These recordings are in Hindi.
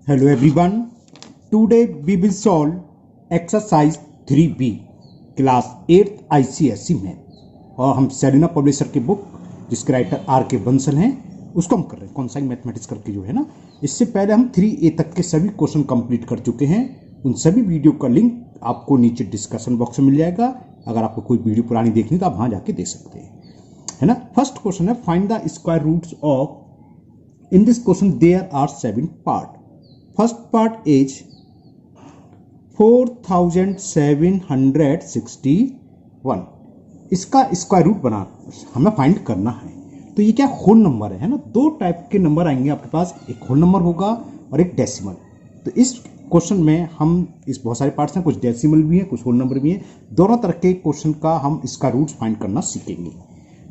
Hello everyone. Today we will solve exercise 3B class 8th ICSE में और हम सेलिना पब्लिशर की बुक जिसके राइटर आर के बंसल हैं उसको हम कर रहे हैं कॉन्साइंग मैथमेटिक्स करके जो है ना। इससे पहले हम 3A तक के सभी क्वेश्चन कंप्लीट कर चुके हैं। उन सभी वीडियो का लिंक आपको नीचे डिस्कशन बॉक्स में मिल जाएगा। अगर आपको कोई वीडियो पुरानी देखनी तो आप वहाँ जाके देख सकते हैं, है ना। फर्स्ट क्वेश्चन है find the square roots of. In this question there are 7 part. First part is 4761। इसका स्क्वायर रूट बना हमें फाइंड करना है। तो ये क्या होल नंबर है ना। दो टाइप के नंबर आएंगे आपके पास, एक होल नंबर होगा और एक डेसिमल। तो इस क्वेश्चन में हम इस बहुत सारे पार्ट्स हैं, कुछ डेसिमल भी हैं कुछ होल नंबर भी हैं। दोनों तरह के क्वेश्चन का हम इसका रूट फाइंड करना सीखेंगे।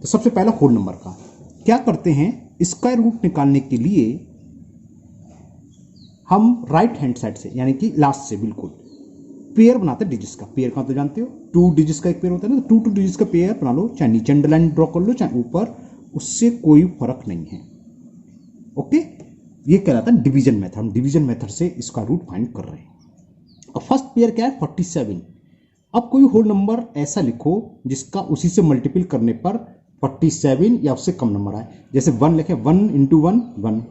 तो सबसे पहला होल नंबर का क्या करते हैं, स्क्वायर रूट निकालने के लिए हम राइट हैंड साइड से यानी कि लास्ट से बिल्कुल पेयर बनाते हैं डिजिट्स का। पेयर का तो जानते हो, 2 डिजिट्स का एक पेयर होता है ना। तो 2 डिजिट्स का पेयर बना लो, चाहे नीचे अंडरलाइन ड्रॉ कर लो चाहे ऊपर, उससे कोई फर्क नहीं है। ओके, ये कहलाता है डिवीजन मेथड। हम डिवीजन मेथड से इसका रूट फाइंड कर रहे हैं। और फर्स्ट पेयर क्या है 47। अब कोई होल नंबर ऐसा लिखो जिसका उसी से मल्टीपल करने पर 47 या उससे कम नंबर आए। जैसे 1 लिखे, 1 × 1 1,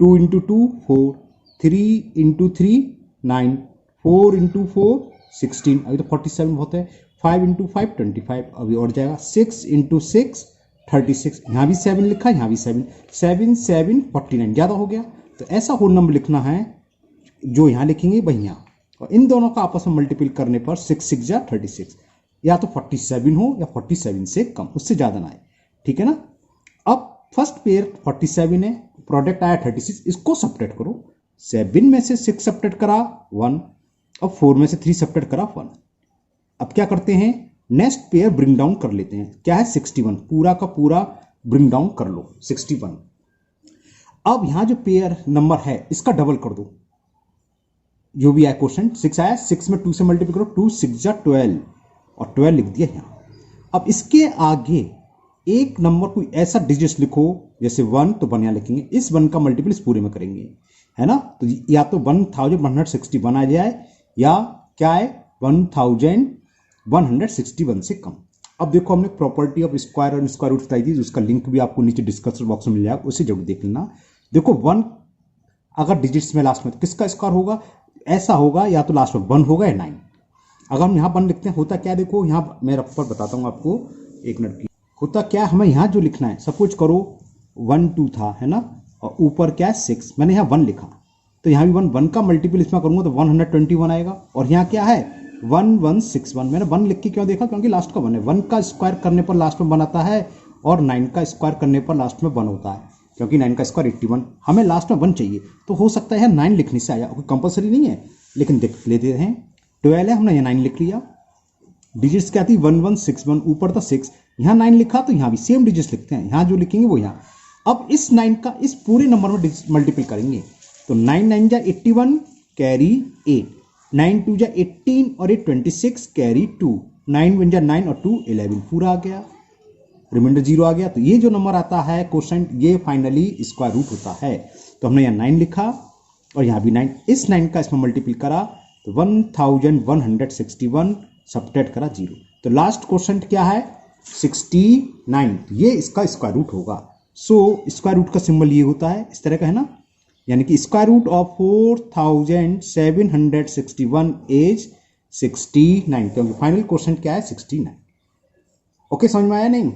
2 × 2 4, 3 × 3 9, 4 × 4 16। अभी तो 47 बहुत है। 5 × 5 25, अभी और जाएगा। 6 × 6 36। यहाँ भी 7 लिखा, यहाँ भी 7 7 7 49, ज़्यादा हो गया। तो ऐसा होल नंबर लिखना है जो यहाँ लिखेंगे वही यहाँ, और इन दोनों का आपस में मल्टीपल करने पर 6 6 या 36, या तो 47 हो या 47 से कम, उससे ज़्यादा ना आए, ठीक है ना। अब फर्स्ट पेयर 47 है, प्रोडक्ट आया 36। इसको सब्ट्रैक्ट करो। 7 में से 6 सब्ट्रैक्ट करा 1, अब 4 में से 3 सब्ट्रैक्ट करा 1। अब क्या करते हैं, नेक्स्ट पेयर ब्रिंग डाउन कर लेते हैं। क्या है 61, पूरा का पूरा ब्रिंग डाउन कर लो 61। अब यहां जो पेयर नंबर है इसका डबल कर दो, जो भी आया क्वेश्चन 6 आया, 6 में 2 से मल्टीपल करो, 2 6 जा 12 और 12 लिख दिया यहां। अब इसके आगे एक नंबर कोई ऐसा डिजिट लिखो, जैसे 1 तो 1 यहां लिखेंगे, इस 1 का मल्टीपल इस पूरे में करेंगे, है ना। तो या तो 1161 आ जाए या क्या है 1161 से कम। अब देखो हमने प्रॉपर्टी ऑफ स्क्वायर और स्क्वायर रूट बताई थी, उसका लिंक भी आपको नीचे डिस्क्रिप्शन बॉक्स में मिल जाएगा, उसे जरूर देख लेना। देखो 1 अगर डिजिट्स में लास्ट में तो किसका स्क्वायर होगा, ऐसा होगा या तो लास्ट में 1 होगा या 9। अगर हम यहाँ 1 लिखते हैं होता क्या, देखो यहाँ मैं रफ पर बताता हूँ आपको, एक मिनट की। होता क्या, हमें यहाँ जो लिखना है, सपोज करो 1 2 था, है ना, और ऊपर क्या है 6, मैंने यहाँ 1 लिखा, तो यहाँ भी 1 का मल्टीपल इसमें करूंगा तो 121 आएगा। और यहाँ क्या है 1161, मैंने 1 लिख के क्यों देखा, क्योंकि लास्ट का 1 है। 1 का स्क्वायर करने पर लास्ट में 1 आता है, और 9 का स्क्वायर करने पर लास्ट में 1 होता है, क्योंकि 9 का स्क्वायर 81, हमें लास्ट में 1 चाहिए। तो हो सकता है 9 लिखने से आया, कोई कंपलसरी नहीं है, लेकिन देख लेते हैं। 12 है, हमने यहाँ 9 लिख लिया। डिजिट्स क्या थी 1161, ऊपर था 6, यहाँ 9 लिखा तो यहाँ भी सेम डिजिट्स लिखते हैं, यहाँ जो लिखेंगे वो यहाँ। अब इस 9 का इस पूरे नंबर में मल्टीपल करेंगे, तो 9 9 जा 81 कैरी 8, 9 2 जा 18 और 8 26 कैरी 2, 9 1 जा 9 और 2 11, पूरा आ गया, रिमाइंडर 0 आ गया। तो ये जो नंबर आता है क्वेश्चन, ये फाइनली स्क्वायर रूट होता है। तो हमने यहाँ 9 लिखा और यहाँ भी 9, इस 9 का इसमें मल्टीपल करा तो 1161 सब्ट्रैक्ट करा 0। तो लास्ट क्वेश्चन क्या है 69, ये इसका स्क्वायर रूट होगा। सो स्क्वायर रूट का सिंबल ये होता है, इस तरह का है ना, यानी कि स्क्वायर रूट ऑफ 4761 इज 69, क्योंकि फाइनल क्वेश्चन क्या है 69। ओके, समझ में आया नहीं,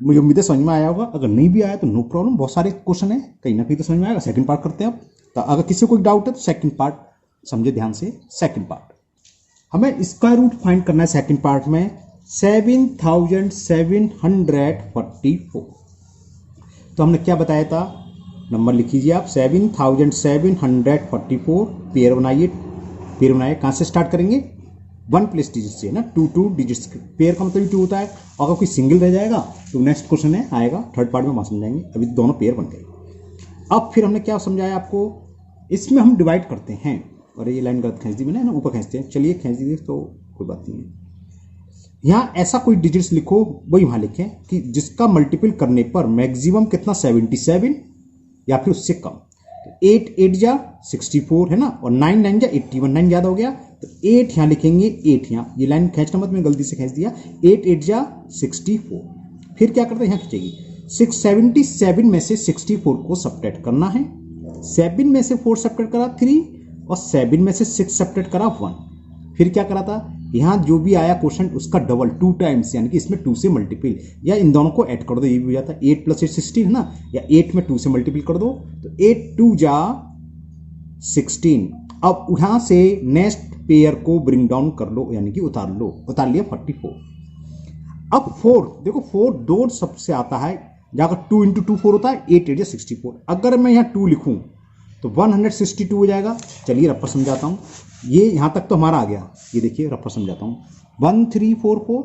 मुझे उम्मीद है समझ में आया होगा। अगर नहीं भी आया तो नो प्रॉब्लम, बहुत सारे क्वेश्चन है, कहीं ना कहीं तो समझ में आएगा। सेकंड पार्ट करते हैं अब। तो अगर किसी को कोई डाउट है तो सेकंड पार्ट समझे ध्यान से। सेकंड पार्ट हमें स्क्वायर रूट फाइंड करना है सेकंड पार्ट में 7744। तो हमने क्या बताया था, नंबर लिख लीजिए आप 7744। पेयर बनाइए, पेयर बनाइए, कहाँ से स्टार्ट करेंगे 1 प्लस डिजिट से, ना 2 डिजिट्स। पेयर का मतलब 2 होता है। अगर कोई सिंगल रह जाएगा तो नेक्स्ट क्वेश्चन है आएगा थर्ड पार्ट में, वहाँ समझाएंगे। अभी दोनों पेयर बन गए। अब फिर हमने क्या समझाया आपको, इसमें हम डिवाइड करते हैं। और ये लाइन गलत खींच दी मैंने ना, ऊपर खींचते हैं, चलिए खींच दीजिए तो कोई बात नहीं है। यहाँ ऐसा कोई डिजिट्स लिखो, वही वहाँ लिखें कि जिसका मल्टीपल करने पर मैक्सिमम कितना 77 या फिर उससे कम। तो 8 8 जा 64 है ना, और 9 9 जा 81, 9 ज्यादा हो गया तो 8 यहाँ लिखेंगे, 8 यहाँ, ये लाइन खींचना मत, मैं गलती से खींच दिया, 8 8 जा 64। फिर क्या करते हैं, यहाँ खींचेगी 677 में से 64 को सब्ट्रैक्ट करना है, 7 में से 4 सब्ट्रैक्ट करा 3, और 7 में से 6 सब्ट्रैक्ट करा 1। फिर क्या करा था, यहाँ जो भी आया क्वेश्चन उसका डबल 2 टाइम्स, यानी कि इसमें 2 से मल्टीपल, या इन दोनों को ऐड कर दो, ये भी हो जाता है 8 + 8 16 है ना, या 8 में 2 से मल्टीपल कर दो तो 8 2 जा 16। अब यहां से नेक्स्ट पेयर को ब्रिंग डाउन कर लो, यानी कि उतार लो, उतार लिया 44। अब 4 देखो, 4 दो सबसे आता है, जाकर 2 × 2 4 होता है, 8 8 जा 64। अगर मैं यहाँ 2 लिखूं तो 162 हो जाएगा। चलिए रफ्फा समझाता हूँ, ये यहाँ तक तो हमारा आ गया, ये देखिए रफ्फा समझाता हूँ, 1344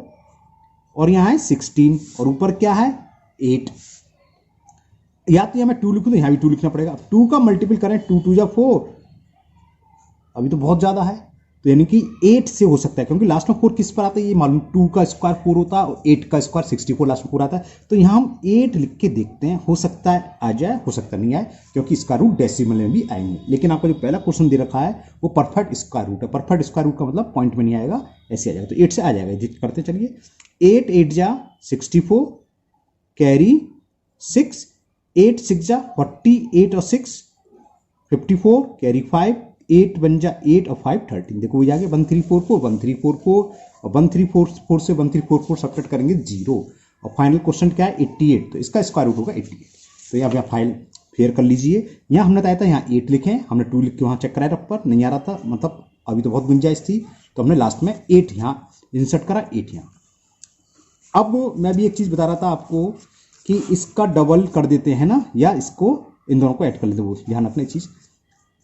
और यहाँ है 16 और ऊपर क्या है 8। या तो यहाँ मैं 2 लिखूँ तो यहाँ भी 2 लिखना पड़ेगा। 2 का मल्टीपल करें, 2 2 जा 4, अभी तो बहुत ज़्यादा है, तो यानी कि 8 से हो सकता है, क्योंकि लास्ट में 4 किस पर आता है ये मालूम, 2 का स्क्वायर 4 होता है और 8 का स्क्वायर 64 लास्ट में 4 आता है। तो यहाँ हम 8 लिख के देखते हैं, हो सकता है आ जाए, हो सकता नहीं आए, क्योंकि इसका रूट डेसिमल में भी आएंगे। लेकिन आपका जो पहला क्वेश्चन दे रखा है वो परफेक्ट स्क्वायर रूट है, परफेक्ट स्क्वायर रूट का मतलब पॉइंट में नहीं आएगा, ऐसे आ जाएगा, तो 8 से आ जाएगा। जित करते चलिए, 8 8 जा 64 कैरी 6, 8 6 जा 48 और 6 54 कैरी 5, 8 बन जा 8 और 5 13। देखो ये आ गया 1344, 1344 और 1344 से 1344 सब्ट्रैक्ट करेंगे 0, और फाइनल क्वेश्चन क्या है 88, तो इसका स्क्वायर रूट होगा 88। तो यहाँ फाइल फेयर कर लीजिए। यहाँ हमने बताया था यहाँ 8 लिखे, हमने 2 लिख के वहाँ चेक कराया, रफ पर नहीं आ रहा था, मतलब अभी तो बहुत गुंजाइश थी, तो हमने लास्ट में 8 यहाँ इंसर्ट करा, 8 यहाँ। अब मैं भी एक चीज़ बता रहा था आपको कि इसका डबल कर देते हैं ना, या इसको इन दोनों को ऐड कर लेते, वो ध्यान रखना चीज़।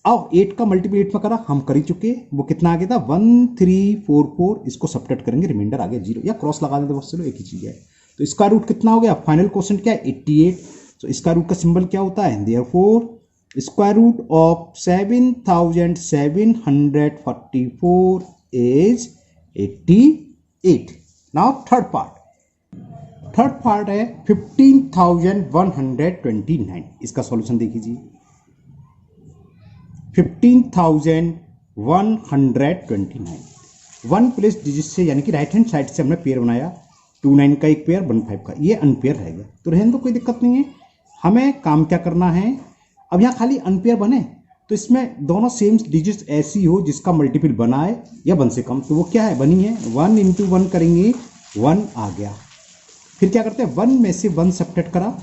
अब 8 का मल्टीपल 8 में करा, हम कर ही चुके, वो कितना आ गया था 1344, इसको सब्ट्रैक्ट करेंगे, रिमाइंडर आ गया 0, या क्रॉस लगा देते बस, चलो एक ही चीज़ है। तो इसका रूट कितना हो गया, फाइनल क्वेश्चन क्या है 88, तो इसका रूट का सिंबल क्या होता है, therefore square root of 7744 is 88। Now third part है 15129, इसका सॉल्यूशन देखिए 15129, 1 प्लस डिजिट से, यानी कि राइट हैंड साइड से हमने पेयर बनाया, 29 का एक पेयर 15 का, ये अनपेयर रहेगा, तो रहने दो कोई दिक्कत नहीं है। हमें काम क्या करना है, अब यहाँ खाली अनपेयर बने तो इसमें दोनों सेम डिजिट्स ऐसी हो जिसका मल्टीपल बना है या 1 से कम, तो वो क्या है बनी है, 1 × 1 करेंगे 1 आ गया। फिर क्या करते हैं 1 में से 1 सब्ट्रैक्ट करा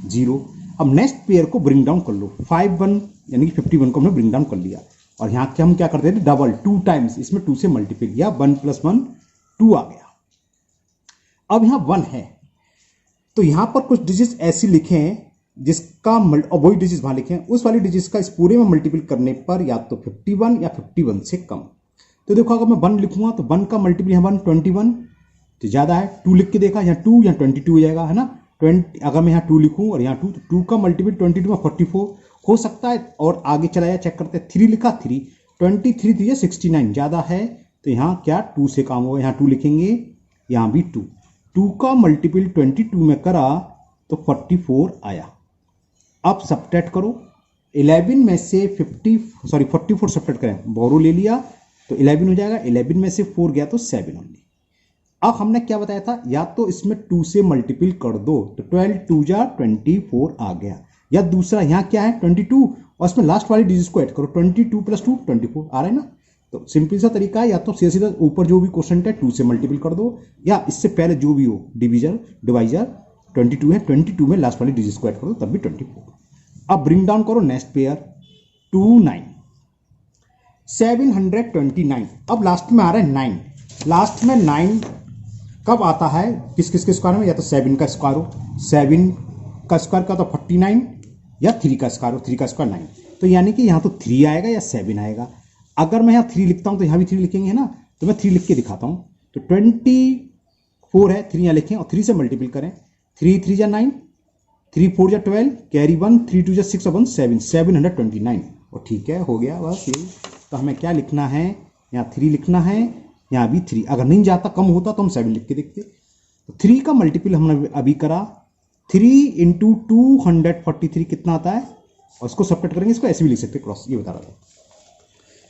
0। अब नेक्स्ट पेयर को ब्रिंग डाउन कर लो, 51 यानी कि 51 को हमने ब्रिंग डाउन कर लिया, और यहाँ के हम क्या करते हैं डबल 2 टाइम्स, इसमें 2 से मल्टीपल, या 1 + 1 2 आ गया। अब यहाँ 1 है तो यहाँ पर कुछ डिजिट्स ऐसी लिखे हैं जिसका और वही डिजिट्स वहां लिखे हैं, उस वाली डिजिट्स का इस पूरे में मल्टीपल करने पर या तो 51 या 51 से कम। तो देखो अगर मैं 1 लिखूंगा तो 1 का मल्टीपल यहाँ 1 21 तो ज्यादा है, 2 लिख के देखा यहाँ 2 यहाँ 22 हो जाएगा, है ना 20। अगर मैं यहाँ 2 लिखूं और यहाँ 2 तो 2 का मल्टीपल 22 में 44 हो सकता है, और आगे चला जाए चेक करते हैं, 3 लिखा 3 23 3 69 ज्यादा है, तो यहाँ क्या 2 से काम होगा, यहाँ 2 लिखेंगे, यहाँ भी 2 का मल्टीपल 22 में करा तो 44 आया। अब सब्ट्रैक्ट करो, 11 में से 44 सब्ट्रैक्ट करें, बोरो ले लिया तो 11 हो जाएगा, 11 में से 4 गया तो 7 ओनली। अब हमने क्या बताया था, या तो इसमें 2 से मल्टीपल कर दो तो 12 2 जा 24 आ गया, या दूसरा यहाँ क्या है 22 और इसमें लास्ट वाली डिजिट को ऐड करो, 22 + 2 24 आ रहा है ना। तो सिंपल सा तरीका है, या तो सीधा ऊपर जो भी क्वेश्चन है 2 से मल्टीपल कर दो, या इससे पहले जो भी हो डिवाइजर 22 है, 22 में लास्ट वाली डिजिट को ऐड करो तब भी 24। अब ब्रिंग डाउन करो नेक्स्ट पेयर 29 729। अब लास्ट में आ रहा है 9, लास्ट में 9 कब आता है, किस किस के स्क्वायर में, या तो 7 का स्क्वायर हो, 7 का स्क्वायर का तो 49, या 3 का स्क्वायर हो, 3 का स्क्वायर 9, तो यानी कि यहाँ तो 3 आएगा या 7 आएगा। अगर मैं यहाँ 3 लिखता हूँ तो यहाँ भी 3 लिखेंगे, है ना, तो मैं 3 लिख के दिखाता हूँ। तो 24 है, 3 यहाँ लिखें और 3 से मल्टीपल करें, 3 3 जा 9, 3 4 जा 12, कैरी 1, 3 2 जा 6 और 1 7, 729, और ठीक है हो गया बस यही। तो हमें क्या लिखना है, यहाँ 3 लिखना है, यहाँ भी 3, अगर नहीं जाता कम होता तो हम 7 लिख के देखते। तो 3 का मल्टीपल हमने अभी करा, 3 × 243 कितना आता है और इसको सब्ट्रैक्ट करेंगे, इसको ऐसे भी लिख सकते हैं क्रॉस, ये बता रहा था।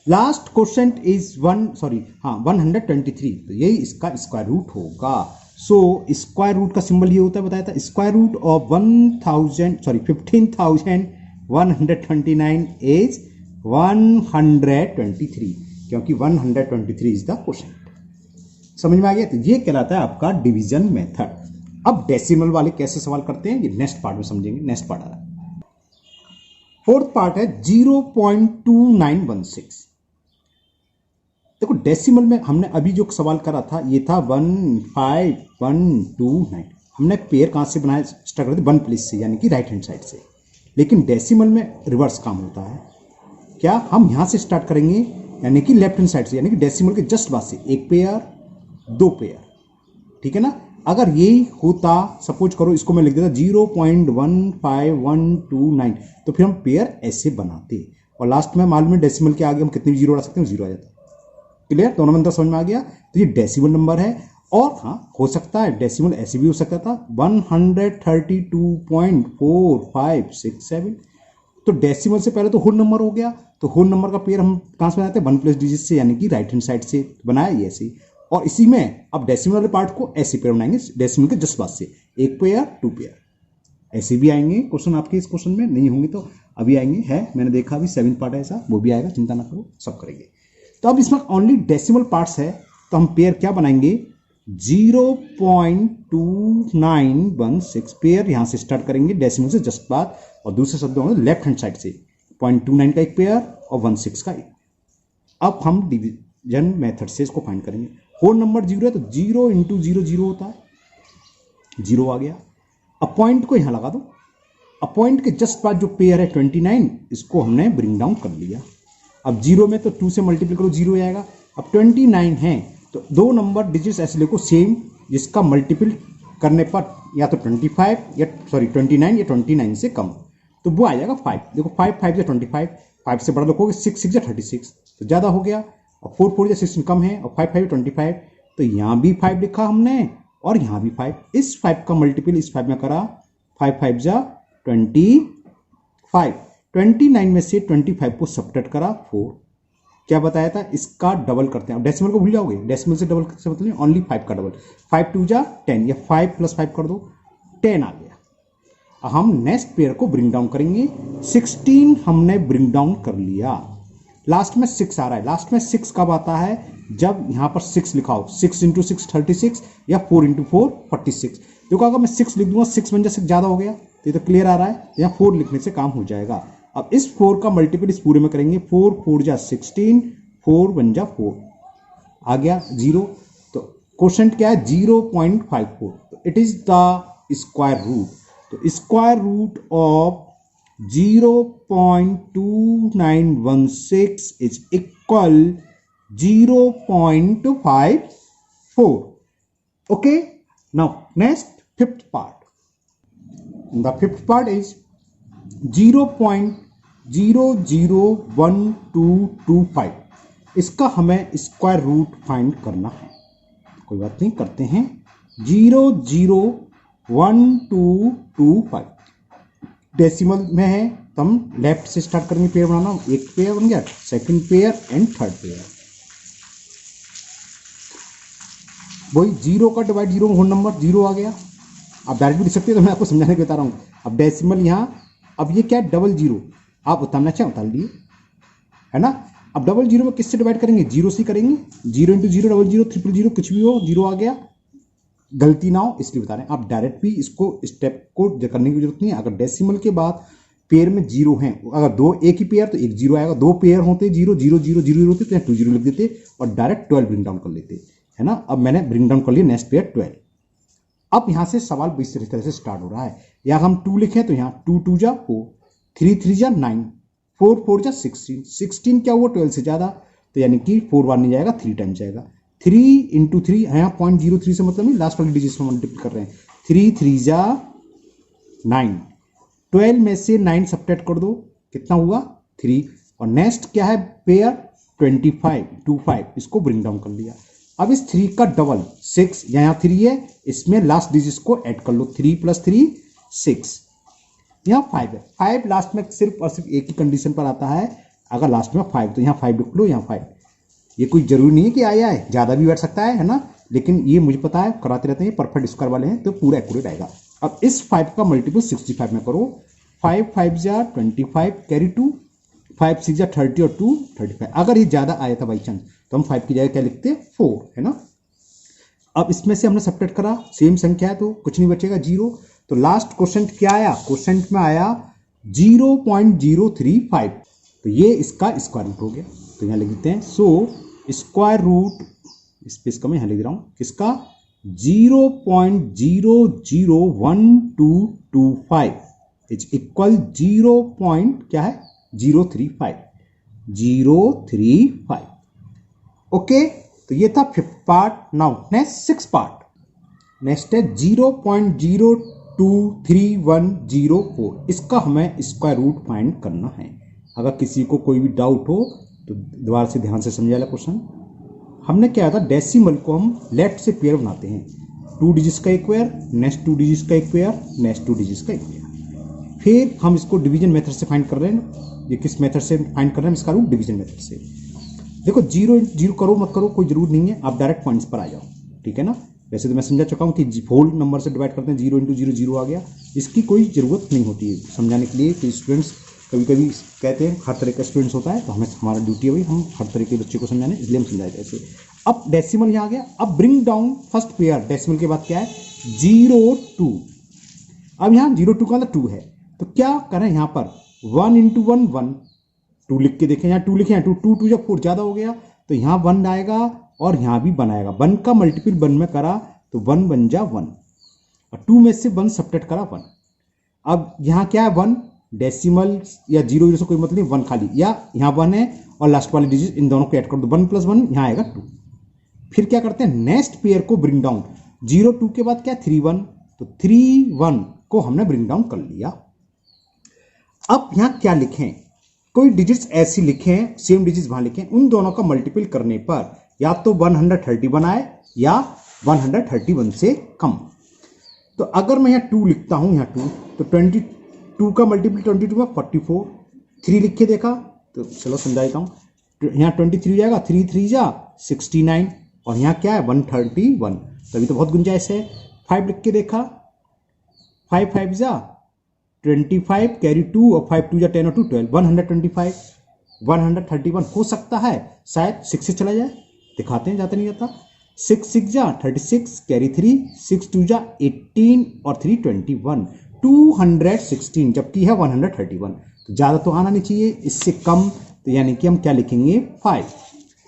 लास्ट क्वेश्चन इज 123, तो यही इसका स्क्वायर रूट होगा। सो स्क्वायर रूट का सिंबल ये होता है, बताया था, स्क्वायर रूट ऑफ 15,129 इज 123, क्योंकि 123 इज द क्वेश्चन। समझ में आ गया? तो ये कहलाता है आपका डिवीजन मेथड। अब डेसिमल वाले कैसे सवाल करते हैं, ये नेक्स्ट पार्ट में समझेंगे। नेक्स्ट पार्ट आ रहा है, फोर्थ पार्ट है 0.2916। देखो डेसिमल में हमने अभी जो सवाल करा था ये था 15129। हमने पेयर कहां से बनाया, स्टार्ट करते 1 प्लेस से, यानी कि राइट हैंड साइड से। लेकिन डेसिमल में रिवर्स काम होता है। क्या, हम यहां से स्टार्ट करेंगे यानी कि लेफ्ट हैंड साइड से, यानी कि डेसिमल के जस्ट बाद से 1 पेयर 2 पेयर, ठीक है ना। अगर यही होता, सपोज करो इसको मैं लिख देता 0.15129, तो फिर हम पेयर ऐसे बनाते और लास्ट में मालूम है डेसिमल के आगे हम कितने भी जीरो डाल सकते हैं, जीरो आ जाता। क्लियर? दोनों में अंतर समझ में आ गया। तो ये डेसिमल नंबर है। और हाँ, हो सकता है डेसिमल ऐसे भी हो सकता था 132.4567। तो डेसिमल से पहले तो होल नंबर हो गया, तो होल नंबर का पेयर हम कहां से बनाते हैं, 1 प्लस डिजिट से, यानी कि राइट हैंड साइड से बनाया ये ऐसे। और इसी में अब डेसिमल वाले पार्ट को ऐसे पेयर बनाएंगे, डेसिमल के जस्ट बाद से 1 पेयर 2 पेयर, ऐसे भी आएंगे क्वेश्चन आपके। इस क्वेश्चन में नहीं होंगे तो अभी आएंगे, है मैंने देखा अभी 7th पार्ट है ऐसा, वो भी आएगा, चिंता ना करो, सब करेंगे। तो अब इसमें ओनली डेसिमल पार्ट्स है, तो हम पेयर क्या बनाएंगे, 0.2916 पेयर यहां से स्टार्ट करेंगे डेसिमल से जस्ट बाद, और दूसरे शब्दों में लेफ्ट हैंड साइड से 0.29 का एक पेयर और 16 का एक। अब हम डिवीजन मेथड से इसको फाइंड करेंगे। होल नंबर 0 है तो 0 इंटू 0 0 होता है, 0 आ गया। अब पॉइंट को यहां लगा दो। अब पॉइंट के जस्ट बाद जो पेयर है 29, इसको हमने ब्रिंग डाउन कर लिया। अब 0 में तो 2 से मल्टीप्लाई करो 0 आएगा। अब 29 है तो दो नंबर डिजिट्स ऐसे लिखो सेम, जिसका मल्टीपल करने पर या तो 29 या 29 से कम, तो वो आ जाएगा 5। देखो 5 5 से 25, 5 से बड़ा लिखोगे 6 6 या 36, तो ज़्यादा हो गया। और 4 4 या 16 कम है, और 5 5 25, तो यहाँ भी 5 लिखा हमने और यहाँ भी 5। इस 5 का मल्टीपल इस 5 में करा, 5 5 जा 25, 29 में से 25 को सब्ट्रैक्ट करा 4। क्या बताया था, इसका डबल करते हैं। अब डेसिमल को भूल जाओगे, डेसिमल से डबल से मतलब ओनली 5 का डबल, 5 2 जा 10, या 5 + 5 कर दो, 10 आ गया। हम नेक्स्ट पेयर को ब्रिंग डाउन करेंगे। 16 हमने ब्रिंग डाउन कर लिया, लास्ट में 6 आ रहा है। लास्ट में 6 कब आता है, जब यहां पर 6 लिखा हो, 6 × 6 36 या 4 × 4 46। देखो अगर मैं 6 लिख दूंगा, 6 बन जा 6 ज्यादा हो गया, तो ये तो क्लियर आ रहा है, यहाँ 4 लिखने से काम हो जाएगा। अब इस 4 का मल्टीपल इस पूरे में करेंगे, 4 4 जा 16, 4 1 जा 4 आ गया 0। तो क्वेश्चन क्या है, 0.54, तो it is the square root. तो square root of 0.2916 is equal 0.54। okay, now next fifth part. The fifth part is 0.001225। इसका हमें स्क्वायर रूट फाइंड करना है। कोई बात नहीं, करते हैं। 0.001225 डेसिमल में है, तो हम लेफ्ट से स्टार्ट करेंगे पेयर बनाना। एक पेयर बन गया, second pair and third pair. वही 0 का डिवाइड 0 होल नंबर 0 आ गया। आप डायरेक्ट भी लिख सकते हो, तो मैं आपको समझाने के बता रहा हूँ। अब डेसिमल यहाँ, अब ये क्या है, डबल 0, आप उतारना चाहें उतार लिए, है ना। अब डबल 0 में किससे डिवाइड करेंगे, 0 से करेंगे। 0 × 0 डबल 0 ट्रिपल 0 कुछ भी हो, 0 आ गया, गलती ना हो इसलिए बता रहे हैं। आप डायरेक्ट भी इसको स्टेप को करने की जरूरत नहीं है। अगर डेसिमल के बाद पेयर में 0 है, अगर दो एक ही पेयर तो एक 0 आएगा, दो पेयर होते 0 0 0 0 होते तो 2 0 लिख देते और डायरेक्ट 12 ब्रिंग डाउन कर लेते, है ना। अब मैंने ब्रिंग डाउन कर लिया नेक्स्ट पेयर 12। अब यहां से सवाल इस तरह से स्टार्ट हो रहा है। या हम 2 लिखें तो यहाँ 2 2 जा 4, 3 3 जा 9, 4 4 जा 16, 16 क्या हुआ 12 से ज्यादा, तो यानी कि 4 बार नहीं जाएगा, 3 टाइम जाएगा। 3 × 3 यहाँ 0.03 से मतलब नहीं, लास्ट वाली डिजिट में मल्टीप्लाई कर रहे हैं। 3 3 जा 9, 12 में से 9 सब्ट्रैक्ट कर दो, कितना हुआ 3। और नेक्स्ट क्या है पेयर 25, इसको ब्रिंग डाउन कर लिया। अब इस 3 का डबल 6, यहाँ 3 है, इसमें लास्ट डिजिट को ऐड कर लो, 3 + 3 6। यहाँ 5 है, 5 लास्ट में सिर्फ और सिर्फ एक ही कंडीशन पर आता है, अगर लास्ट में 5 तो यहाँ 5 लिख लो, यहाँ 5। ये कोई जरूरी नहीं है कि आया है, ज़्यादा भी बैठ सकता है ना, लेकिन ये मुझे पता है, कराते रहते हैं, परफेक्ट स्क्वायर वाले हैं तो पूरा एक्यूरेट आएगा। अब इस 5 का मल्टीपल 65 में करो, 5 5 जा 25 कैरी 2, 5 6 जा 30 और 2 35। अगर ये ज़्यादा आया था बाई चांस तो हम 5 की जगह क्या लिखते हैं 4, है ना। अब इसमें से हमने सब्ट्रैक्ट करा, सेम संख्या है तो कुछ नहीं बचेगा, 0। तो लास्ट क्वेश्चन क्या आया, क्वेश्चन में आया 0.035, तो ये इसका स्क्वायर रूट हो गया। तो यहाँ लिख देते हैं, सो स्क्वायर रूट, स्पेस का मैं यहाँ लिख रहा हूँ, किसका 0.001225 इज इक्वल 0. क्या है 035। ओके, तो ये था 5th part. Now next 6th part, next है 0.0231104। इसका हमें स्क्वायर रूट फाइंड करना है। अगर किसी को कोई भी डाउट हो तो दोबारा से ध्यान से समझा वाला क्वेश्चन। हमने क्या था, डेसिमल को हम लेफ्ट से पेयर बनाते हैं, 2 डिजिट्स का एक पेयर, नेक्स्ट 2 डिजिट्स का एक पेयर, नेक्स्ट 2 डिजिट्स का एक पेयर। फिर हम इसको डिवीजन मेथड से फाइंड कर रहे हैं। ये किस मेथड से फाइंड कर रहे हैं इसका रूट, डिवीजन मेथड से। देखो 0 करो मत करो कोई जरूर नहीं है, आप डायरेक्ट पॉइंट्स पर आ जाओ, ठीक है ना। वैसे तो मैं समझा चुका हूँ कि होल नंबर से डिवाइड करते हैं, 0 × 0 0 आ गया, इसकी कोई ज़रूरत नहीं होती है समझाने के लिए। कि स्टूडेंट्स कभी कभी कहते हैं हर तरह का स्टूडेंट्स होता है, तो हमें हमारा ड्यूटी है भाई हम हर तरह के बच्चे को समझाने, इसलिए हम समझाए ऐसे। अब डेसिमल यहाँ आ गया, अब bring down first pair, decimal के बाद क्या है 0 2। अब यहाँ 0 2 का मतलब 2 है, तो क्या करें यहाँ पर 1 × 1 1, 2 लिख के देखें, यहाँ 2 लिखे, यहाँ 2 2 2 जब 4 ज़्यादा हो गया तो यहाँ 1 आएगा और यहाँ भी 1 आएगा। 1 का मल्टीपल 1 में करा तो 1 बन जा 1, और 2 में से 1 सब्ट्रैक्ट करा 1। अब यहाँ क्या है 1, डेसिमल या 0 0 से कोई मतलब नहीं, 1 खाली, या यहाँ 1 है और लास्ट वाली डिजिट इन दोनों को ऐड कर दो, 1 + 1 यहाँ आएगा 2। फिर क्या करते हैं, नेक्स्ट पेयर को ब्रिंग डाउन, 0 2 के बाद क्या 3 1, तो 3 1 को हमने ब्रिंग डाउन कर लिया। अब यहाँ क्या लिखें, कोई डिजिट्स ऐसी लिखें, सेम डिजिट्स वहां लिखें, उन दोनों का मल्टीपल करने पर या तो 131 आए या 131 से कम। तो अगर मैं यहाँ 2 लिखता हूं, यहाँ 2, तो 22 का मल्टीपल 22 में 44, 3 लिख के देखा तो चलो समझा देता हूँ, यहाँ 23 जाएगा, 3 3 जा 69, और यहाँ क्या है 131, तभी तो बहुत गुंजाइश है। 5 लिख के देखा, 5 5 जा 25 कैरी 2 और 5 2 जा 10 और 2 12, 125, 131 हो सकता है, शायद 6 से चला जाए, दिखाते हैं जाता नहीं जाता। 6 6 जा 36 कैरी 3, 6 2 जा 18 और 3 21, 216, जबकि है 131, तो ज़्यादा तो आना नहीं चाहिए, इससे कम, तो यानी कि हम क्या लिखेंगे 5,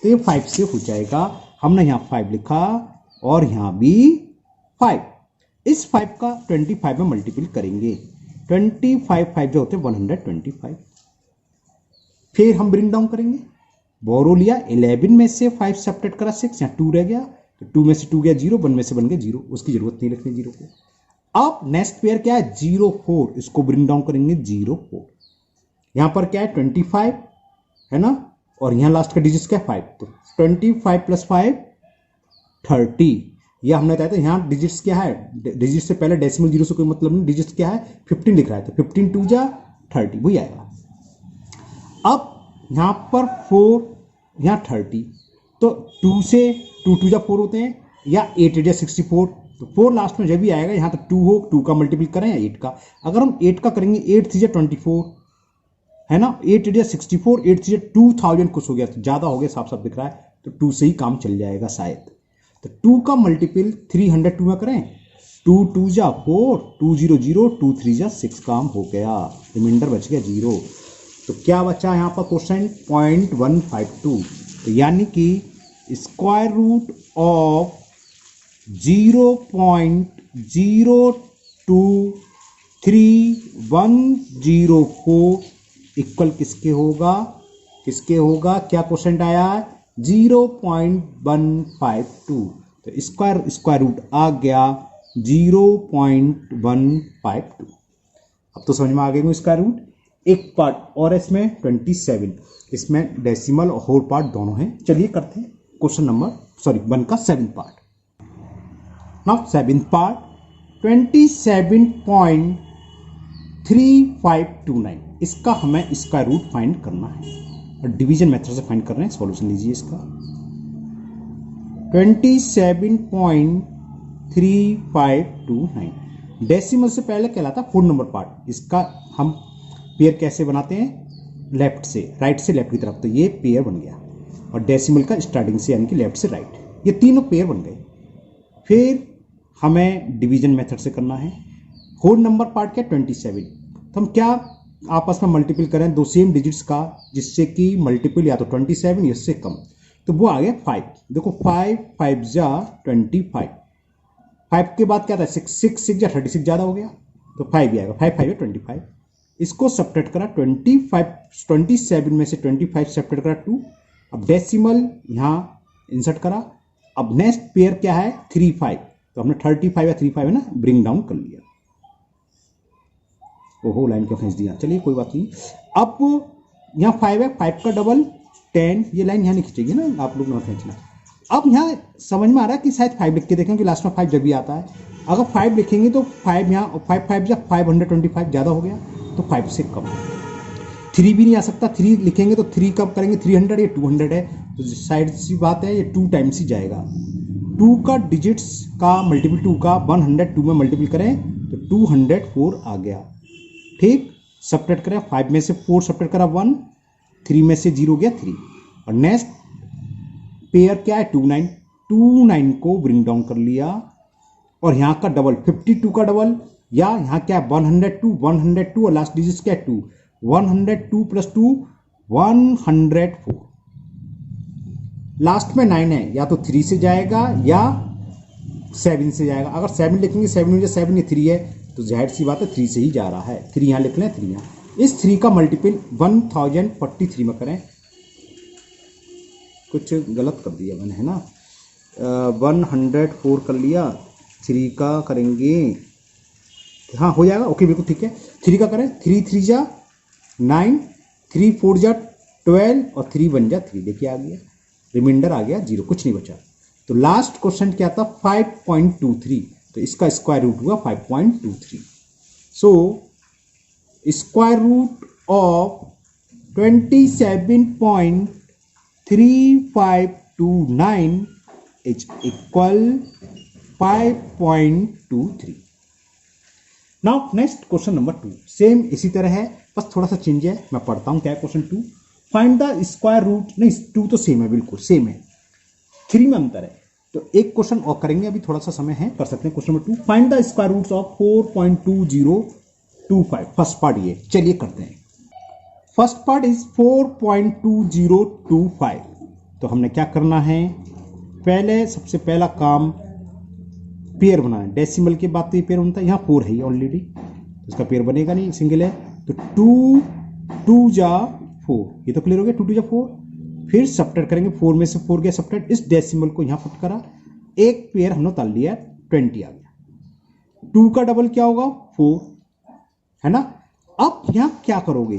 तो ये 5 से हो जाएगा। हमने यहाँ 5 लिखा और यहाँ भी 5, इस 5 का 25 में मल्टीपल करेंगे, 25 5 जो होते हैं 125। फिर हम ब्रिंग डाउन करेंगे, बोरो लिया 11 में से 5 सब्ट्रैक्ट करा 6, यहाँ 2 रह गया, तो 2 में से 2 गया 0, 1 में से 1 गया 0, उसकी जरूरत नहीं लिखनी 0 को। अब नेक्स्ट पेयर क्या है 0 4, इसको ब्रिंग डाउन करेंगे 0 4। यहां पर क्या है 25 है ना, और यहां लास्ट का डिजिट क्या है 5, तो 25 + 5 30। यह हमने बताया था, यहाँ डिजिट्स क्या है, डिजिट से पहले डेसिमल 0 से कोई मतलब नहीं, डिजिट क्या है 15 लिख रहा है, तो 15 2 जा 30 वही आएगा। अब यहाँ पर 4, यहाँ 30, तो 2 से 2 2 जा 4 होते हैं, या 8 8 जा 64, तो 4 लास्ट में जब भी आएगा, यहाँ तो 2 हो, 2 का मल्टीपल करें या 8 का। अगर हम 8 का करेंगे 8 3 जा 24 है ना, 8 8 जा 64, 8 3 जा 2000 कुछ हो गया, तो ज़्यादा हो गया, साफ साफ दिख रहा है, तो 2 से ही काम चल जाएगा शायद। तो 2 का मल्टीपल 302 में करें, 2 2 जा 4, 2 0 0, 2 3 जा 6, काम हो गया, रिमाइंडर बच गया 0। तो क्या बचा यहाँ पर क्वेश्चन 0.152, तो यानी कि स्क्वायर रूट ऑफ 0.0231104 इक्वल किसके होगा, क्या क्वेश्चन आया 0.152, तो स्क्वायर रूट आ गया 0.152। अब तो समझ में आ गया स्क्वायर रूट। एक पार्ट और है इसमें 27, इसमें डेसिमल और होल पार्ट दोनों हैं। चलिए करते हैं क्वेश्चन नंबर 1 का 7th part. Now 7th part 27.3 3529, इसका हमें स्क्वायर रूट फाइंड करना है और डिवीजन मेथड से फाइंड कर रहे हैं। सॉल्यूशन लीजिए इसका 27.3529, डेसिमल से पहले कहलाता 4 नंबर पार्ट। इसका हम पेयर कैसे बनाते हैं, लेफ्ट से राइट से लेफ्ट की तरफ, तो ये पेयर बन गया और डेसिमल का स्टार्टिंग से यानी कि लेफ्ट से राइट, ये तीनों पेयर बन गए। फिर हमें डिवीजन मेथड से करना है। 4 नंबर पार्ट क्या 27, तो हम क्या आपस में मल्टीपल करें दो सेम डिजिट्स का, जिससे कि मल्टीपल या तो 27 या इससे कम, तो वो आ गया 5। देखो 5 5 जा 25, 5 के बाद क्या था 6 6 6 जा 36 ज़्यादा हो गया तो 5 ही आएगा, 5 5 है 25। इसको सब्ट्रैक्ट करा 27 में से 25 सब्ट्रैक्ट करा 2। अब डेसिमल यहाँ इंसर्ट करा। अब नेक्स्ट पेयर क्या है 3 5, तो हमने 35 या 35 है ना ब्रिंग डाउन कर लिया। ओहो लाइन क्यों खींच दिया, चलिए कोई बात नहीं। अब यहाँ 5 है, 5 का डबल 10, ये लाइन यहाँ नहीं खींचेगी ना, आप लोग ना खींचना। अब यहाँ समझ में आ रहा है कि शायद 5 लिख के देखें कि लास्ट में 5 जब भी आता है। अगर 5 लिखेंगे तो 5 यहाँ 5 5 जब 525 ज़्यादा हो गया तो 5 से कम। 3 भी नहीं आ सकता, 3 लिखेंगे तो 3 कब करेंगे 300, ये 200 है तो साइड सी बात है, ये 2 टाइम्स ही जाएगा। 2 का डिजिट्स का मल्टीपल 2 का 102 में मल्टीपल करें तो 204 आ गया। ठीक, सब्ट्रैक्ट करें 5 में से 4 सब्ट्रैक्ट करा 1, 3 में से 0 गया 3। और नेक्स्ट पेयर क्या है 29 को ब्रिंग डाउन कर लिया और यहाँ का डबल 52 का डबल, या यहाँ क्या है 102 और लास्ट डिजिट क्या है 2, 102 प्लस 2 104। लास्ट में 9 है, या तो 3 से जाएगा या 7 से जाएगा। अगर 7 लिखेंगे 7 में 7 ये 3 है तो जाहिर सी बात है 3 से ही जा रहा है। 3 यहाँ लिख लें, 3 यहाँ, इस 3 का मल्टीपल 1043 में करें। कुछ गलत कर दिया मैंने है ना, 104 कर लिया, 3 का करेंगे, हाँ हो जाएगा, ओके बिल्कुल ठीक है। 3 का करें, 3 3 जा 9, 3 4 जा 12 और 3 1 जा 3, देखिए आ गया, रिमाइंडर आ गया 0, कुछ नहीं बचा। तो लास्ट क्वेश्चन क्या था 5.23, तो इसका स्क्वायर रूट हुआ 5.23। So square root of 27.3529 is equal 5.23। Now next question number 2, same इसी तरह है, बस थोड़ा सा चेंज है। मैं पढ़ता हूं क्या है question 2। Find the square root, नहीं 2 तो सेम है, बिल्कुल सेम है, 3 में अंतर है। तो एक क्वेश्चन और करेंगे, अभी थोड़ा सा समय है, कर सकते हैं। Question number 2, find the square roots of 4.2025। First part ये, चलिए करते हैं। First part is 4.2025। तो हमने क्या करना है, पहले सबसे पहला काम पेयर बनाना है। डेसिमल के बाद तो ये पेयर बनता है, यहाँ 4 है ही ऑलरेडी, तो इसका पेयर बनेगा नहीं, सिंगल है। तो 2 जा 4, ये तो क्लियर हो गया, 2 जा 4। फिर सब्ट्रैक्ट करेंगे, 4 में से 4 गया सब्ट्रैक्ट, इस डेसिमल को यहाँ पुट करा, एक पेयर हमने उतार लिया 20 आ गया। 2 का डबल क्या होगा 4 है ना। अब यहाँ क्या करोगे,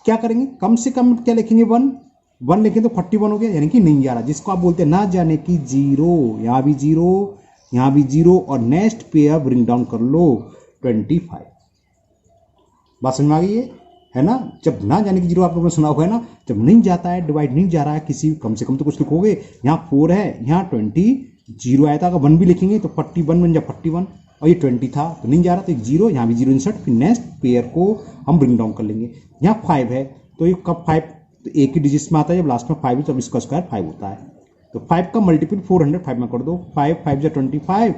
क्या करेंगे, कम से कम क्या लिखेंगे 1 लिखेंगे तो 41 हो गया, यानी कि नहीं जा रहा, जिसको आप बोलते हैं ना जाने की 0, यहाँ भी 0 यहाँ भी 0 और नेक्स्ट पेयर ब्रिंग डाउन कर लो 25। बात समझ में आ गई है ना। जब ना जाने की 0 आप लोगों ने सुना होगा ना, जब नहीं जाता है, डिवाइड नहीं जा रहा है किसी, कम से कम तो कुछ लिखोगे। यहाँ 4 है, यहाँ 20, 0 आया था, अगर 1 भी लिखेंगे तो 41 बन जा 41, और ये 20 था तो नहीं जा रहा, तो एक 0, यहाँ भी 0 इंसर्ट, फिर नेक्स्ट पेयर को हम ब्रिंग डाउन कर लेंगे। यहाँ 5 है तो ये कब 5 तो एक ही डिजिट में आता है, जब लास्ट में 5 है तब इसका स्क्वायर 5 होता है। तो 5 का मल्टीपल 405 में कर दो, 5 5 जा 25,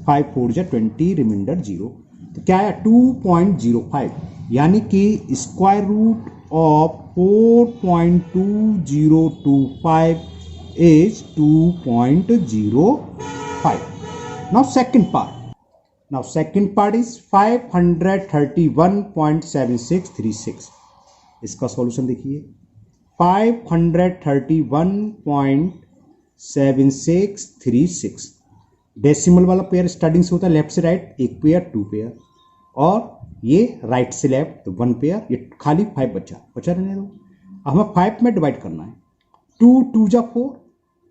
5 4 जा 20, रिमाइंडर 0। तो क्या है 2.05, यानी कि square root of 4.2025 is 2.05। Now second part is 531.7636। इसका सॉल्यूशन देखिए, 531.7636। डेसिमल वाला पेयर स्टार्टिंग से होता है लेफ्ट से राइट, एक पेयर 2 पेयर, और ये राइट से लेफ्ट तो 1 पेयर, ये खाली 5 बचा रहने दो। अब हमें 5 में डिवाइड करना है, 2 2 जा 4,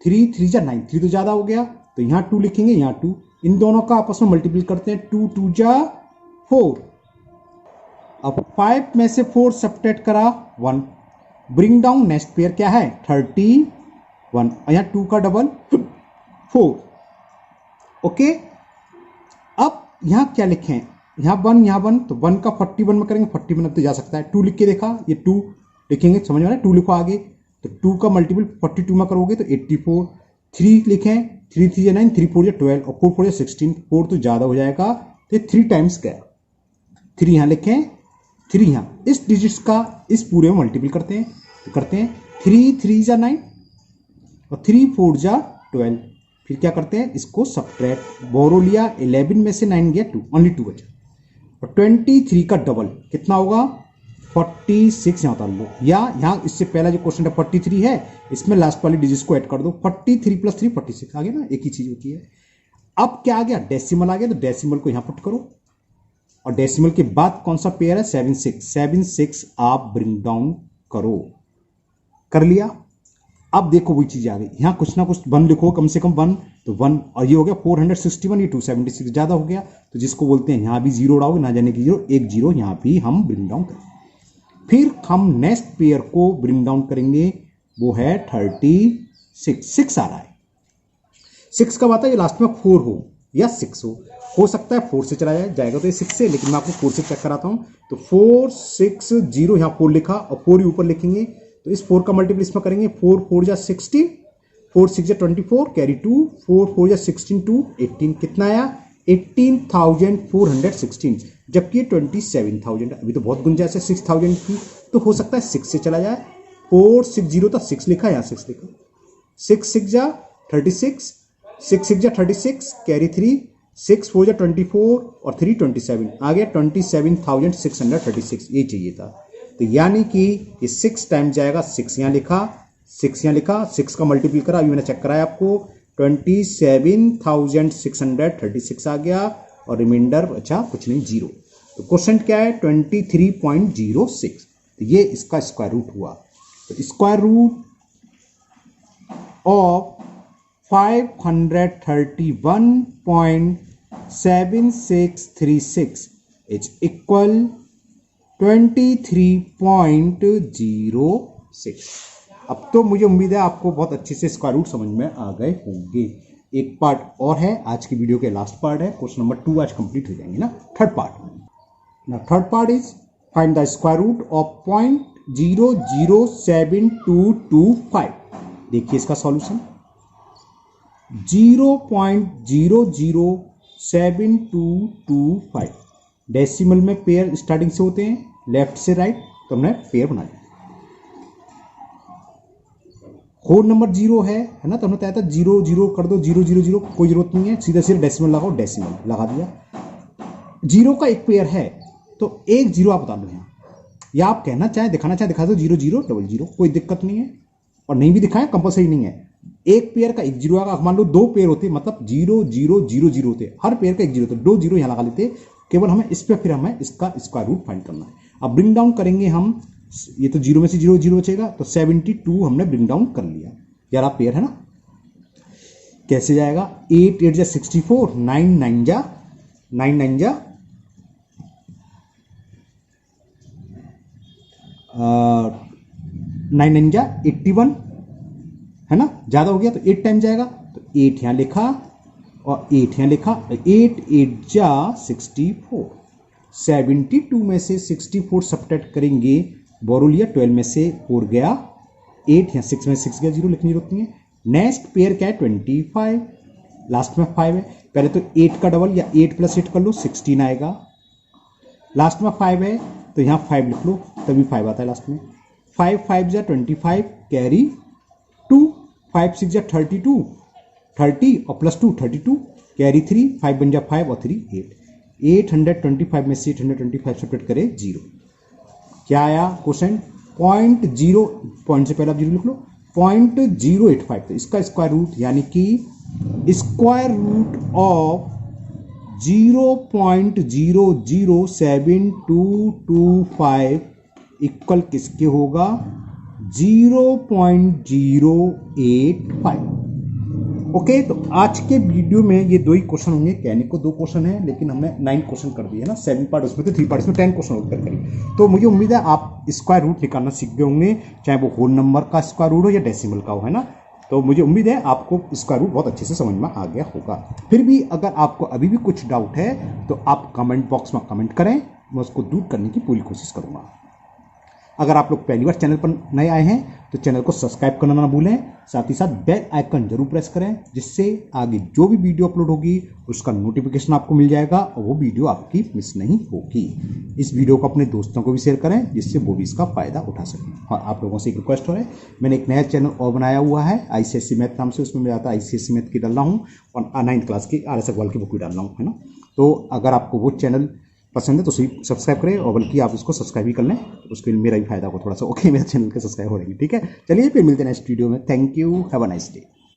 3 3 जा 9, 3 तो ज़्यादा हो गया तो यहाँ 2 लिखेंगे, यहाँ 2, इन दोनों का आपस में मल्टीपल करते हैं, 2 2 जा 4, अब 5 में से 4 सब्ट्रैक्ट करा 1, ब्रिंग डाउन नेक्स्ट पेयर क्या है 31, यहाँ 2 का डबल 4। ओके, अब यहाँ क्या लिखें, यहाँ 1 यहाँ 1, तो 1 का 41 में करेंगे, 41 अब तो जा सकता है, 2 लिख के देखा, ये 2 लिखेंगे, समझ में आ रहा है, 2 लिखो आगे, तो 2 का मल्टीपल 42 में करोगे तो 84, 3 लिखें, 3 3 9, 3 4 12 और 4 4 16, 4 तो ज़्यादा हो जाएगा, तो 3 टाइम्स गया, 3 यहाँ लिखें, 3 यहाँ, इस डिजिट्स का इस पूरे में मल्टीपल करते हैं, तो करते हैं 3 3 जा 9 और 3 4 जा 12, फिर क्या करते हैं इसको सब्ट्रैक्ट, बोरो लिया 11 में से 9 गया 2, ओनली 2 बचा, और 23 का डबल कितना होगा 46 यहाँ उतार लो, या यहाँ इससे पहला जो क्वेश्चन है 43 है, इसमें लास्ट वाली डिजिट्स को ऐड कर दो, 43 + 3 46 आ गया ना, एक ही चीज होती है। अब क्या आ गया डेसिमल आ गया, तो डेसिमल को यहाँ पुट करो, और डेसिमल के बाद कौन सा पेयर है 7 6 आप ब्रिंग डाउन करो, कर लिया। अब देखो वही चीज आ गई, यहाँ कुछ ना कुछ 1 लिखो, कम से कम 1, तो 1 और ये हो गया 461, ये 276 ज्यादा हो गया, तो जिसको बोलते हैं यहाँ भी 0 उड़ाओगे, ना जाने की 0, एक 0 यहाँ भी हम ब्रिंग डाउन करेंगे। फिर हम नेक्स्ट पेयर को ब्रिंग डाउन करेंगे, वो है 36, 6 आ रहा है, 6 कब आता है, ये लास्ट में 4 हो या 6 हो सकता है 4 से चला जाएगा तो ये 6 से, लेकिन मैं आपको 4 से चेक कराता हूं, तो 4 6 0 यहाँ 4 लिखा और 4 ही ऊपर लिखेंगे, तो इस 4 का मल्टीपल इसमें करेंगे, 4 4 जा 16, 4 6 जा 24, कैरी 2, 4 4 जा 16 2 18, कितना आया 18,416, जबकि 27,000, अभी तो बहुत गुंजाइश है 6,000 की, तो हो सकता है 6 से चला जाए, 4 6 0 था 6 लिखा, यहाँ 6 लिखा, 6 6 जा 36, 6 6 जा 36, कैरी 3, 6 4 जा 24 और 3 27, आ गया 27,636, ये चाहिए था, तो यानी कि ये 6 टाइम जाएगा, 6 यहाँ लिखा, 6 यहाँ लिखा, 6 का मल्टीपल करा, अभी मैंने चेक कराया आपको, 27,636 आ गया, और रिमाइंडर अच्छा कुछ नहीं 0, तो क्वेश्चन क्या है 23.06, तो ये इसका स्क्वायर रूट हुआ, तो square root of 531.7636 is equal 23.06। अब तो मुझे उम्मीद है आपको बहुत अच्छे से स्क्वायर रूट समझ में आ गए होंगे। एक पार्ट और है, आज की वीडियो के लास्ट पार्ट है, क्वेश्चन नंबर 2 आज कंप्लीट हो जाएंगे ना, थर्ड पार्ट ना, third part is find the square root of 0.007225। देखिए इसका सॉल्यूशन 0.007225, डेसिमल में पेयर स्टार्टिंग से होते हैं लेफ्ट से राइट, तो हमने पेयर बना लिया, होल नंबर 0 है ना, तो हमने बताया था 0 0 कर दो, 0 0 0 कोई जरूरत नहीं है, सीधा सीधा डेसिमल लगाओ, डेसिमल लगा दिया, 0 का एक पेयर है तो एक 0 आप बता दो यहाँ, या आप कहना चाहे दिखाना चाहे दिखा दो 0 0 0 0, कोई दिक्कत नहीं है, और नहीं भी दिखाएं कंपलसरी नहीं है, एक पेयर का एक 0 आएगा, मान लो 2 पेयर होते मतलब 0 0 0 0 होते, हर पेयर का एक 0 होता, 2 0 यहाँ लगा लेते, केवल हमें इस पे फिर हमें इसका स्क्वायर रूट फाइंड करना है। अब ब्रिंग डाउन करेंगे हम, ये तो 0 में से 0 0 बचेगा, तो 72 हमने ब्रिंग डाउन कर लिया, 11 पेयर है ना, कैसे जाएगा 8 8 जा 64, 9 9 जा 9 9 जा 81 है ना, ज्यादा हो गया तो 8 टाइम जाएगा, तो 8 यहां लिखा और 8 यहां लिखा, 8 8 जा 64, 72 में से 64 सब्ट्रैक्ट करेंगे, बोरो लिया 12 में से 4 गया, 8 यहाँ 6 में 6 गया, 0 लिखने की जरूरत नहीं है। नेक्स्ट पेयर क्या है 25, लास्ट में 5 है, पहले तो 8 का डबल या 8 + 8 कर लो 16 आएगा, लास्ट में 5 है तो यहाँ 5 लिख लो, तभी 5 आता है लास्ट में, 5 5 जा 25, कैरी 2, 5 6 जा 32, 30 और +2 32, कैरी 3, 5 बन जा 5 और 3 8, 825 में से 825 सब्ट्रैक्ट करे 0, क्या आया क्वेश्चन 0.0, पॉइंट से पहले आप 0 लिख लो 0.085, तो इसका स्क्वायर रूट यानी कि स्क्वायर रूट ऑफ 0.007225 इक्वल किसके होगा 0.085। ओके, तो आज के वीडियो में ये 2 ही क्वेश्चन होंगे। कहने को 2 क्वेश्चन है, लेकिन हमने 9 क्वेश्चन कर दिए है ना। 7 पार्ट उसमें थे, 3 पार्ट इसमें, 10 क्वेश्चन उत्तर करिए। तो मुझे उम्मीद है आप स्क्वायर रूट निकालना सीख गए होंगे, चाहे वो होल नंबर का स्क्वायर रूट हो या डेसिमल का हो, है ना। तो मुझे उम्मीद है आपको स्क्वायर रूट बहुत अच्छे से समझ में आ गया होगा। फिर भी अगर आपको अभी भी कुछ डाउट है तो आप कमेंट बॉक्स में कमेंट करें, मैं उसको दूर करने की पूरी कोशिश करूँगा। अगर आप लोग पहली बार चैनल पर नए आए हैं तो चैनल को सब्सक्राइब करना ना भूलें, साथ ही साथ बेल आइकन जरूर प्रेस करें, जिससे आगे जो भी वीडियो अपलोड होगी उसका नोटिफिकेशन आपको मिल जाएगा और वो वीडियो आपकी मिस नहीं होगी। इस वीडियो को अपने दोस्तों को भी शेयर करें, जिससे वो भी इसका फ़ायदा उठा सकें। और आप लोगों से एक रिक्वेस्ट है, मैंने एक नया चैनल और बनाया हुआ है ICSE मैथ नाम से। उसमें मैं आता ICSE मैथ की डाल रहा हूँ और 9th क्लास की RS अग्रवाल की बुक भी डाल रहा हूँ, है ना। तो अगर आपको वो चैनल पसंद है तो उसे सब्सक्राइब करें, और बल्कि आप उसको सब्सक्राइब भी कर लें, तो उसके लिए मेरा भी फायदा हो थोड़ा सा। ओके, मेरे चैनल के सब्सक्राइब हो रहेगी, ठीक है। चलिए फिर मिलते हैं नेक्स्ट वीडियो में। Thank you, have a nice day.